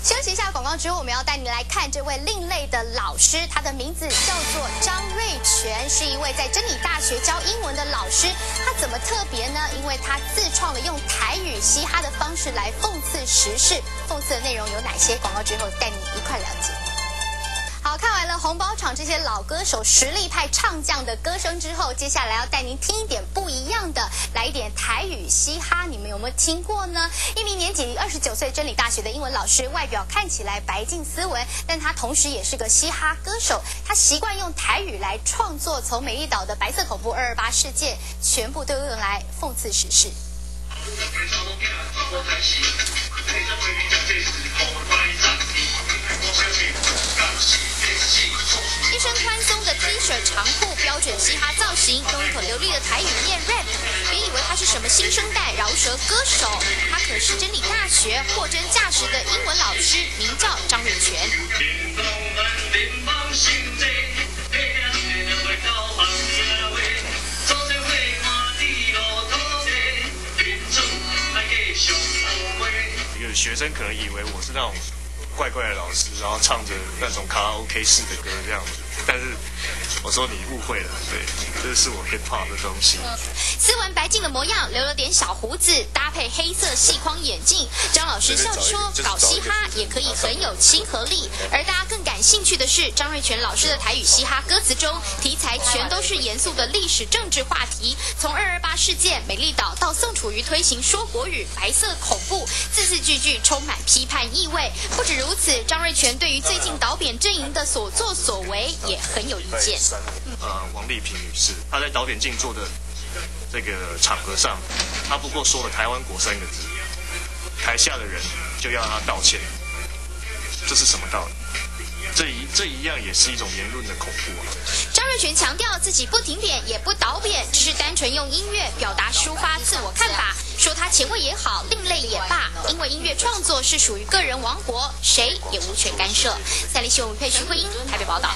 休息一下广告之后，我们要带你来看这位另类的老师，他的名字叫做张瑞全，是一位在真理大学教英文的老师。他怎么特别呢？因为他自创了用台语嘻哈的方式来讽刺时事，讽刺的内容有哪些？广告之后带你一块了解。好，看完了红包场这些老歌手实力派唱将的歌声之后，接下来要带您听一点不一样的，来一点台语嘻哈，你们有没有听过呢？一名年仅29岁真理大学的英文老师，外表看起来白净斯文，但他同时也是个嘻哈歌手。他习惯用台语来创作，从美丽岛的白色恐怖228事件，全部都用来讽刺时事。一身宽松的 T 恤长裤，标准嘻哈造型，用一口流利的台语念 rap， 别以为他是什么新生代饶舌歌手，他可是真理大学货真价实的英文老师，名叫张瑞全。学生可能以为我是那种怪怪的老师，然后唱着那种卡拉 OK 式的歌这样子，但是我说你误会了，对，这是我 hip hop 的东西。斯文白净的模样，留了点小胡子，搭配黑色细框眼镜，张老师笑着说，搞嘻哈也可以很有亲和力。而大家更感兴趣的是，张瑞全老师的台语嘻哈歌词中，题材全都是严肃的历史政治话题，从228事件、美丽岛到宋楚瑜推行说国语、白色恐怖，字字句句充满批判意味。不止如此，张瑞全对于最近倒扁阵营的所作所为也很有意见。王丽萍女士，她在倒扁静坐的这个场合上，她不过说了台湾国3个字，台下的人就要她道歉，这是什么道理？这一样也是一种言论的恐怖啊！张瑞全强调自己不停扁也不倒扁，只是单纯用音乐表达抒发自我看法，说他前卫也好，另类也罢，因为音乐创作是属于个人王国，谁也无权干涉。赛立新闻配徐慧英台北报道。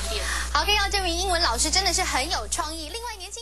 好，看到这名英文老师真的是很有创意。另外年轻。